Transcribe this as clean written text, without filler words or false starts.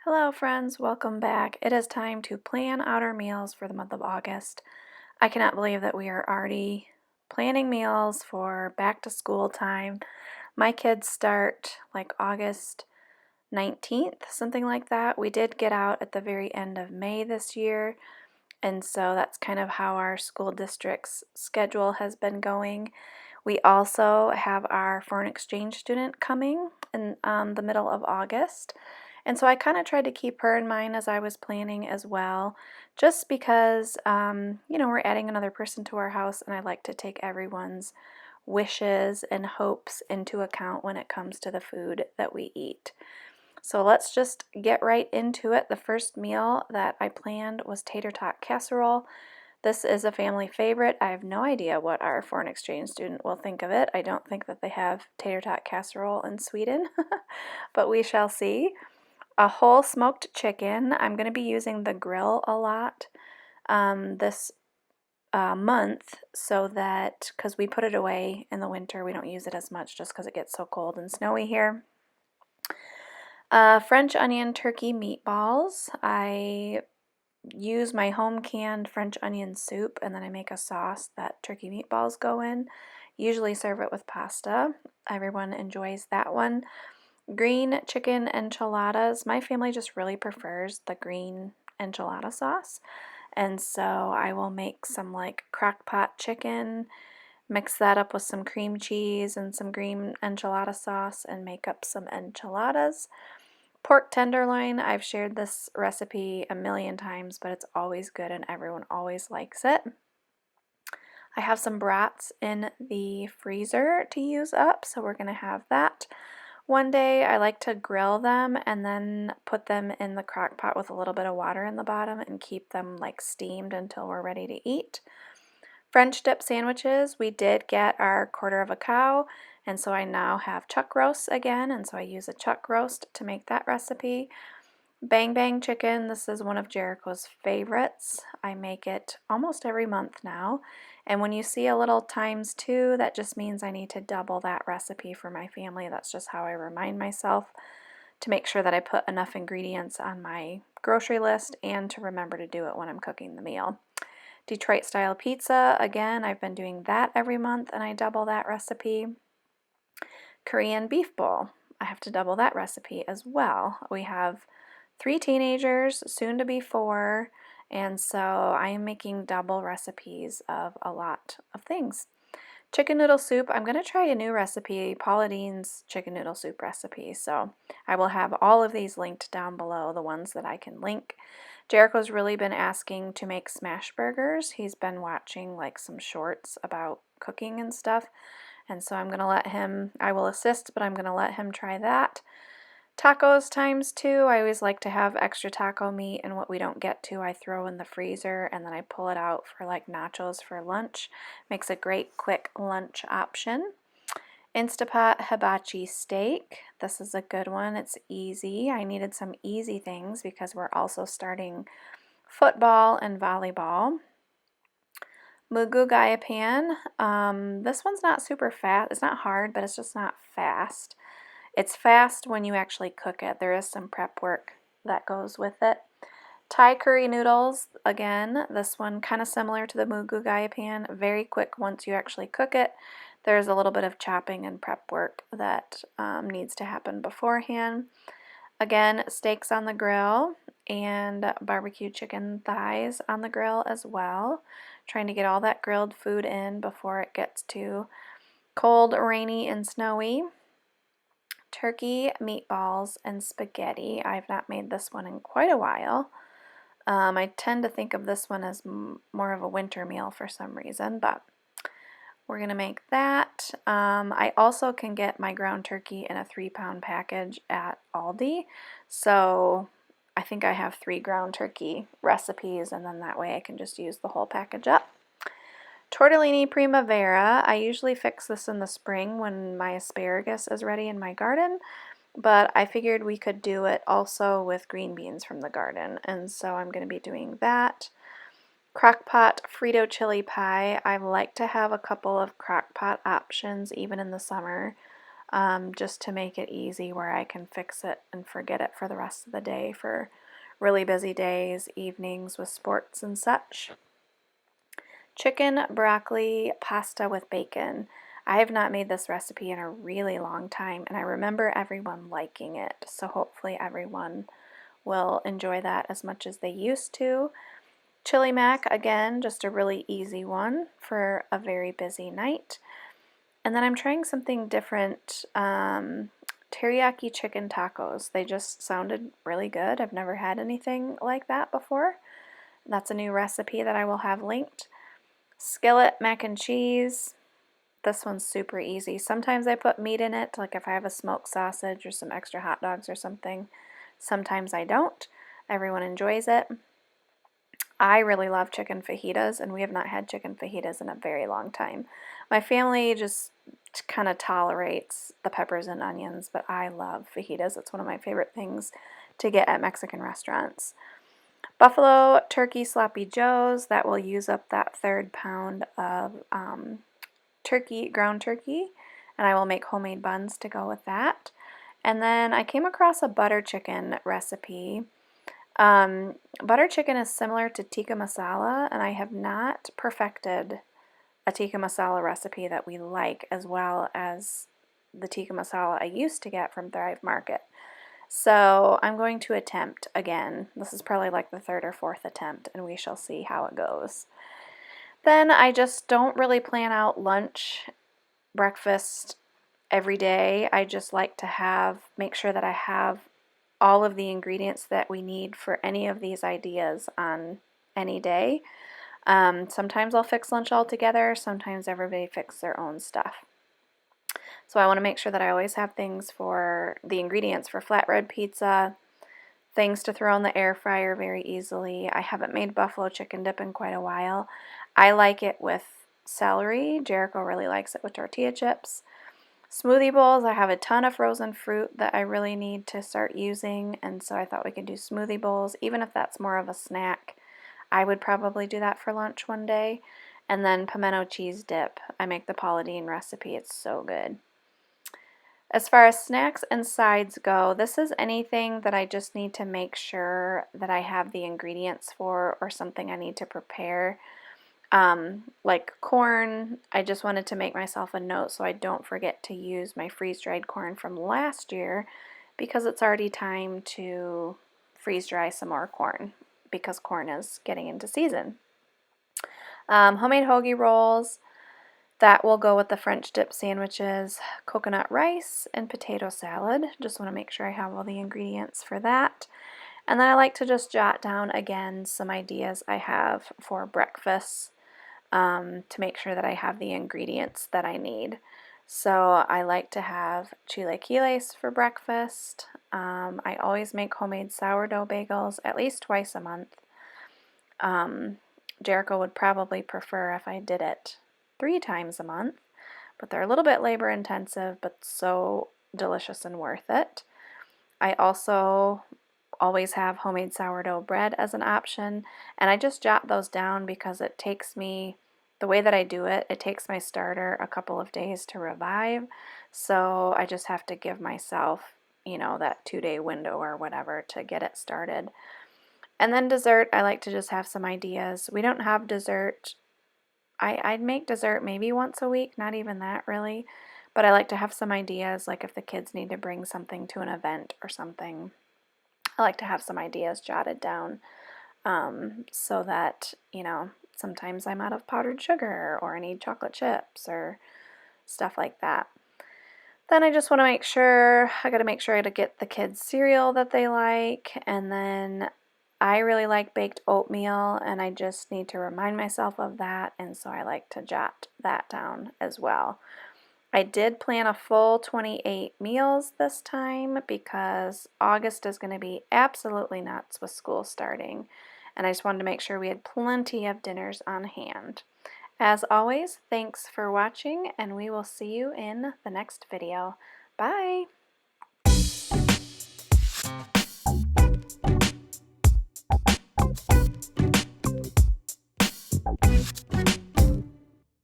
Hello friends, welcome back. It is time to plan out our meals for the month of August. I cannot believe that we are already planning meals for back to school time. My kids start like August 19th, something like that. We did get out at the very end of May this year, and so that's kind of how our school district's schedule has been going. We also have our foreign exchange student coming in the middle of August. And so I kind of tried to keep her in mind as I was planning as well, just because, we're adding another person to our house, and I like to take everyone's wishes and hopes into account when it comes to the food that we eat. So let's just get right into it. The first meal that I planned was tater tot casserole. This is a family favorite. I have no idea what our foreign exchange student will think of it. I don't think that they have tater tot casserole in Sweden, but we shall see. A whole smoked chicken. I'm going to be using the grill a lot this month, so that, because we put it away in the winter, we don't use it as much just because it gets so cold and snowy here. French onion turkey meatballs. I use my home canned French onion soup, and then I make a sauce that turkey meatballs go in. Usually serve it with pasta. Everyone enjoys that one. Green chicken enchiladas. My family just really prefers the green enchilada sauce. And so I will make some like crock pot chicken, mix that up with some cream cheese and some green enchilada sauce, and make up some enchiladas. Pork tenderloin. I've shared this recipe a million times, but it's always good and everyone always likes it. I have some brats in the freezer to use up, so we're going to have that. One day I like to grill them and then put them in the crock pot with a little bit of water in the bottom and keep them like steamed until we're ready to eat. French dip sandwiches. We did get our quarter of a cow, and so I now have chuck roasts again, and so I use a chuck roast to make that recipe. Bang Bang chicken. This is one of Jericho's favorites. I make it almost every month now. And when you see a little ×2, that just means I need to double that recipe for my family. That's just how I remind myself to make sure that I put enough ingredients on my grocery list and to remember to do it when I'm cooking the meal. Detroit style pizza. Again, I've been doing that every month and I double that recipe. Korean beef bowl. I have to double that recipe as well. We have 3 teenagers, soon to be 4, and so I am making double recipes of a lot of things. Chicken noodle soup. I'm going to try a new recipe, Paula Deen's chicken noodle soup recipe, so I will have all of these linked down below, the ones that I can link. Jericho's really been asking to make smash burgers. He's been watching like some shorts about cooking and stuff, and so I'm going to let him, I will assist, but I'm going to let him try that. Tacos ×2. I always like to have extra taco meat, and what we don't get to I throw in the freezer, and then I pull it out for like nachos for lunch. Makes a great quick lunch option. Instapot hibachi steak. This is a good one. It's easy. I needed some easy things because we're also starting football and volleyball. Mugu gaya pan. This one's not super fast. It's not hard, but it's just not fast. It's fast when you actually cook it. There is some prep work that goes with it. Thai curry noodles, again, this one kind of similar to the Mugu gaya pan. Very quick once you actually cook it. There's a little bit of chopping and prep work that needs to happen beforehand. Again, steaks on the grill and barbecue chicken thighs on the grill as well. Trying to get all that grilled food in before it gets too cold, rainy, and snowy. Turkey, meatballs, and spaghetti. I've not made this one in quite a while. I tend to think of this one as more of a winter meal for some reason, but we're going to make that. I also can get my ground turkey in a 3-pound package at Aldi, so I think I have 3 ground turkey recipes, and then that way I can just use the whole package up. Tortellini primavera. I usually fix this in the spring when my asparagus is ready in my garden, but I figured we could do it also with green beans from the garden, and so I'm going to be doing that. Crock-pot Frito chili pie. I like to have a couple of crock-pot options even in the summer. just to make it easy where I can fix it and forget it for the rest of the day for really busy days, evenings with sports and such. Chicken broccoli pasta with bacon. I have not made this recipe in a really long time, and I remember everyone liking it, so hopefully everyone will enjoy that as much as they used to. Chili mac, again, just a really easy one for a very busy night. And then I'm trying something different, teriyaki chicken tacos. They just sounded really good. I've never had anything like that before. That's a new recipe that I will have linked. Skillet mac and cheese. This one's super easy. Sometimes I put meat in it, like if I have a smoked sausage or some extra hot dogs or something. Sometimes I don't. Everyone enjoys it. I really love chicken fajitas, and we have not had chicken fajitas in a very long time. My family just kind of tolerates the peppers and onions, but I love fajitas. It's one of my favorite things to get at Mexican restaurants. Buffalo turkey sloppy joes, that will use up that 1/3 pound of ground turkey, and I will make homemade buns to go with that. And then I came across a butter chicken recipe. Butter chicken is similar to tikka masala, and I have not perfected a tikka masala recipe that we like as well as the tikka masala I used to get from Thrive Market. So I'm going to attempt again. This is probably like the 3rd or 4th attempt, and we shall see how it goes. Then I just don't really plan out lunch, breakfast every day. I just like to make sure that I have all of the ingredients that we need for any of these ideas on any day. Sometimes I'll fix lunch all together. Sometimes everybody fixes their own stuff. So I want to make sure that I always have things for the ingredients for flatbread pizza, things to throw in the air fryer very easily. I haven't made buffalo chicken dip in quite a while. I like it with celery. Jericho really likes it with tortilla chips. Smoothie bowls, I have a ton of frozen fruit that I really need to start using, and so I thought we could do smoothie bowls, even if that's more of a snack. I would probably do that for lunch one day. And then pimento cheese dip. I make the Paula Deen recipe. It's so good. As far as snacks and sides go, this is anything that I just need to make sure that I have the ingredients for, or something I need to prepare. Like corn, I just wanted to make myself a note so I don't forget to use my freeze-dried corn from last year, because it's already time to freeze-dry some more corn because corn is getting into season. Homemade hoagie rolls, that will go with the French dip sandwiches, coconut rice, and potato salad. Just want to make sure I have all the ingredients for that. And then I like to just jot down again some ideas I have for breakfast, to make sure that I have the ingredients that I need. So I like to have chilaquiles for breakfast. I always make homemade sourdough bagels at least twice a month. Jericho would probably prefer if I did it 3 times a month, but they're a little bit labor intensive, but so delicious and worth it. I also always have homemade sourdough bread as an option, and I just jot those down because it takes me, the way that I do it, it takes my starter a couple of days to revive, so I just have to give myself, that 2-day window or whatever to get it started. And then dessert, I like to just have some ideas. We don't have dessert. I'd make dessert maybe once a week, not even that really, but I like to have some ideas, like if the kids need to bring something to an event or something. I like to have some ideas jotted down, so that, sometimes I'm out of powdered sugar or I need chocolate chips or stuff like that. Then I just want to make sure, I got to make sure I get the kids cereal that they like, and then I really like baked oatmeal, and I just need to remind myself of that, and so I like to jot that down as well. I did plan a full 28 meals this time because August is going to be absolutely nuts with school starting, and I just wanted to make sure we had plenty of dinners on hand. As always, thanks for watching, and we will see you in the next video. Bye!